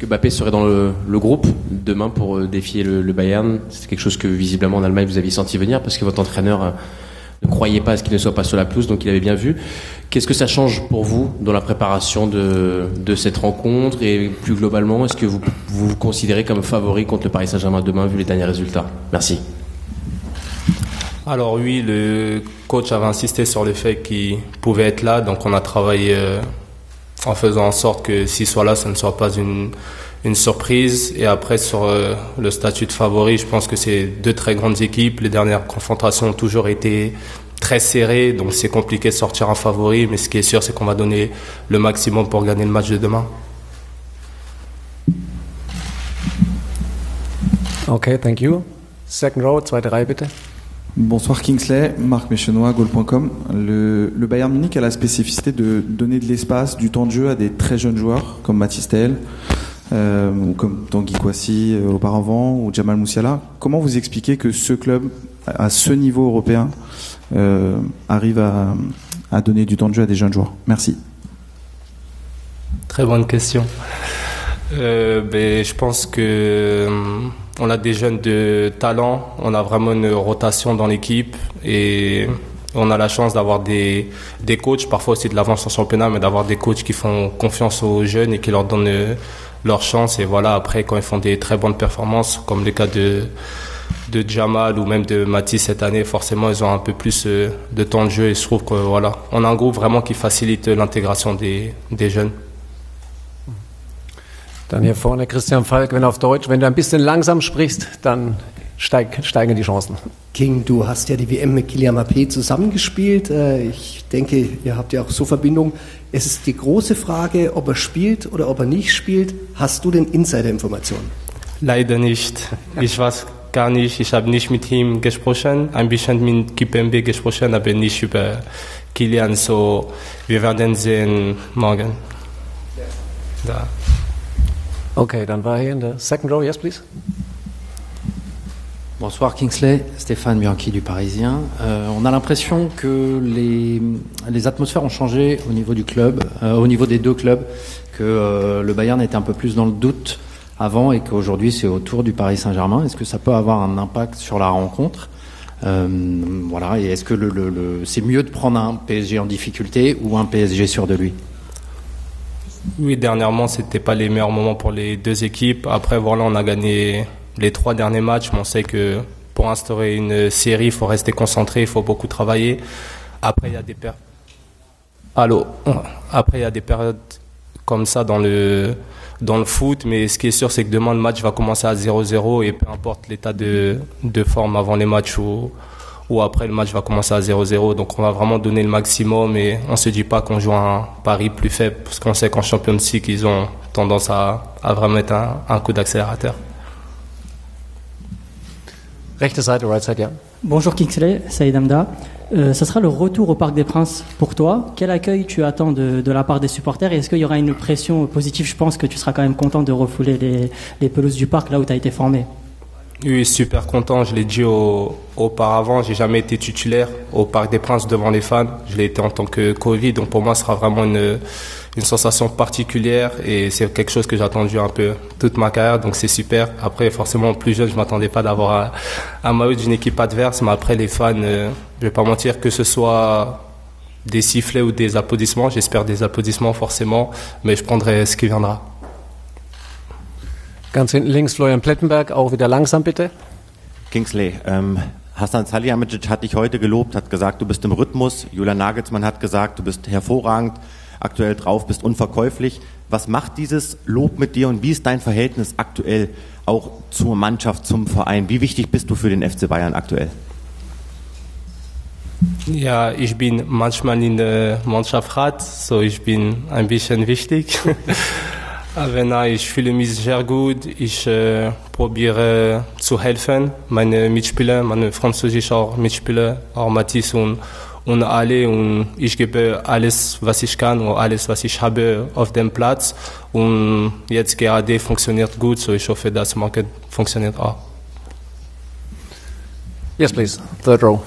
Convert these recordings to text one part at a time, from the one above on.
Que Mbappé serait dans le groupe demain pour défier le Bayern. C'est quelque chose que visiblement en Allemagne vous aviez senti venir parce que votre entraîneur ne croyait pas à ce qu'il ne soit pas sur la pelouse, donc il avait bien vu. Qu'est-ce que ça change pour vous dans la préparation de cette rencontre et plus globalement, est-ce que vous vous considérez comme favori contre le Paris Saint-Germain demain vu les derniers résultats? Merci. Alors oui, le coach avait insisté sur le fait qu'il pouvait être là, donc on a travaillé en faisant en sorte que s'il soit là, ça ne soit pas une surprise. Et après, sur le statut de favori, je pense que c'est deux très grandes équipes. Les dernières confrontations ont toujours été très serrées, donc c'est compliqué de sortir un favori. Mais ce qui est sûr, c'est qu'on va donner le maximum pour gagner le match de demain. Okay, thank you. Second row, zweite Reihe bitte. Bonsoir Kingsley, Marc Méchenois, Goal.com. Le Bayern Munich a la spécificité de donner de l'espace, du temps de jeu à des très jeunes joueurs comme Mathys Tel, ou comme Tanguy Kouassi auparavant, ou Jamal Musiala. Comment vous expliquez que ce club, à ce niveau européen, arrive à donner du temps de jeu à des jeunes joueurs? Merci. Très bonne question. Je pense que on a des jeunes de talent, on a vraiment une rotation dans l'équipe et on a la chance d'avoir des coachs, parfois aussi de l'avance en championnat, mais d'avoir des coachs qui font confiance aux jeunes et qui leur donnent leur chance. Et voilà, après, quand ils font des très bonnes performances, comme le cas de Jamal ou même de Mathys cette année, forcément, ils ont un peu plus de temps de jeu et je trouve que voilà, on a un groupe vraiment qui facilite l'intégration des jeunes. Dann hier vorne Christian Falk, wenn auf Deutsch. Wenn du ein bisschen langsam sprichst, dann steigen die Chancen. King, du hast ja die WM mit Kylian Mbappé zusammengespielt. Ich denke, ihr habt ja auch so Verbindungen. Es ist die große Frage, ob er spielt oder ob er nicht spielt. Hast du denn Insider-Informationen? Leider nicht. Ich weiß gar nicht. Ich habe nicht mit ihm gesprochen. Ein bisschen mit Kimpembe gesprochen, aber nicht über Kylian. So, wir werden sehen morgen. Da. Okay, dann war hier in der second row. Yes, please. Bonsoir Kingsley, Stéphane Bianchi du Parisien. On a l'impression que les atmosphères ont changé au niveau du club, au niveau des deux clubs, que le Bayern était un peu plus dans le doute avant et qu'aujourd'hui c'est au tour du Paris Saint-Germain. Est-ce que ça peut avoir un impact sur la rencontre? Voilà, et est-ce que c'est mieux de prendre un PSG en difficulté ou un PSG sûr de lui? Oui, dernièrement, c'était pas les meilleurs moments pour les deux équipes. Après, voilà, on a gagné les 3 derniers matchs, mais on sait que pour instaurer une série, il faut rester concentré, il faut beaucoup travailler. Après, il y a des périodes comme ça dans le foot, mais ce qui est sûr, c'est que demain, le match va commencer à 0-0 et peu importe l'état de forme avant les matchs ou après le match va commencer à 0-0. Donc on va vraiment donner le maximum et on ne se dit pas qu'on joue un pari plus faible parce qu'on sait qu'en Champions League, ils ont tendance à vraiment mettre un coup d'accélérateur. Rechte Seite, right side, ja. Bonjour Kingsley, Saïd Amda. Ça sera le retour au Parc des Princes pour toi. Quel accueil tu attends de la part des supporters et est-ce qu'il y aura une pression positive? Je pense que tu seras quand même content de refouler les pelouses du parc là où tu as été formé. Oui, super content. Je l'ai dit auparavant, j'ai jamais été titulaire au Parc des Princes devant les fans. Je l'ai été en tant que Covid, donc pour moi, ce sera vraiment une sensation particulière et c'est quelque chose que j'ai attendu un peu toute ma carrière, donc c'est super. Après, forcément, plus jeune, je m'attendais pas d'avoir un maillot d'une équipe adverse, mais après, les fans, je vais pas mentir, que ce soit des sifflets ou des applaudissements, j'espère des applaudissements forcément, mais je prendrai ce qui viendra. Ganz hinten links Florian Plettenberg, auch wieder langsam bitte. Kingsley, Hasan Salihamidzic hat dich heute gelobt, hat gesagt, du bist im Rhythmus. Julian Nagelsmann hat gesagt, du bist hervorragend, aktuell drauf, bist unverkäuflich. Was macht dieses Lob mit dir und wie ist dein Verhältnis aktuell auch zur Mannschaft, zum Verein? Wie wichtig bist du für den FC Bayern aktuell? Ja, ich bin manchmal in der Mannschaftsrat, so ich bin ein bisschen wichtig. Aber nein, ich fühle mich sehr gut. Ich probiere zu helfen, meine Mitspieler, meine französischen auch Mitspieler, auch Mathys und alle. Und ich gebe alles, was ich kann und alles, was ich habe auf dem Platz. Und jetzt gerade funktioniert gut, so ich hoffe, dass morgen funktioniert auch. Yes, please. Third row.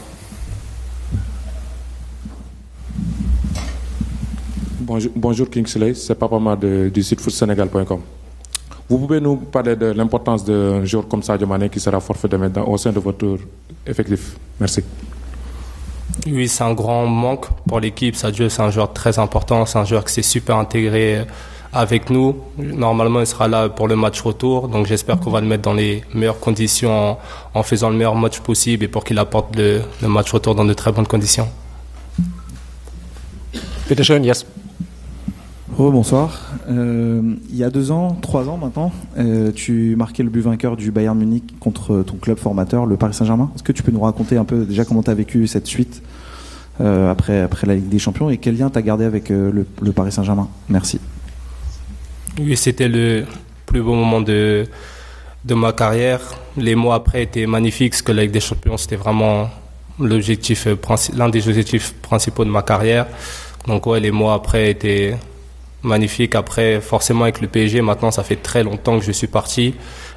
Bonjour Kingsley, c'est Papa Ma du site footsénégal.com. Vous pouvez nous parler de l'importance d'un joueur comme Sadio Mané qui sera forfait demain au sein de votre effectif? Merci. Oui, c'est un grand manque pour l'équipe. Sadio, c'est un joueur très important. C'est un joueur qui s'est super intégré avec nous. Normalement, il sera là pour le match retour. Donc, j'espère qu'on va le mettre dans les meilleures conditions en faisant le meilleur match possible et pour qu'il apporte le match retour dans de très bonnes conditions. Bitte schön, yes. Oh, bonsoir. Il y a 2 ans, 3 ans maintenant, tu marquais le but vainqueur du Bayern Munich contre ton club formateur, le Paris Saint-Germain. Est-ce que tu peux nous raconter un peu déjà comment tu as vécu cette suite après la Ligue des Champions et quel lien tu as gardé avec le Paris Saint-Germain? Merci. Oui, c'était le plus beau moment de ma carrière. Les mois après étaient magnifiques parce que la Ligue des Champions, c'était vraiment l'un des objectifs principaux de ma carrière. Donc ouais, les mois après étaient magnifiques. Après, forcément avec le PSG, maintenant ça fait très longtemps que je suis parti.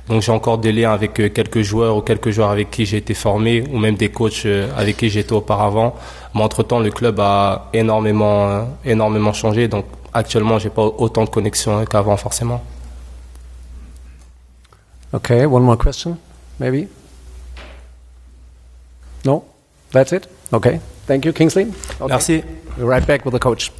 Donc j'ai encore des liens avec quelques joueurs ou quelques joueurs avec qui j'ai été formé ou même des coachs avec qui j'étais auparavant. Mais entre-temps, le club a énormément changé. Donc actuellement, j'ai pas autant de connexions qu'avant forcément. Okay, one more question, maybe? No? That's it? Okay. Thank you, Kingsley. Okay. Merci. We're right back with the coach.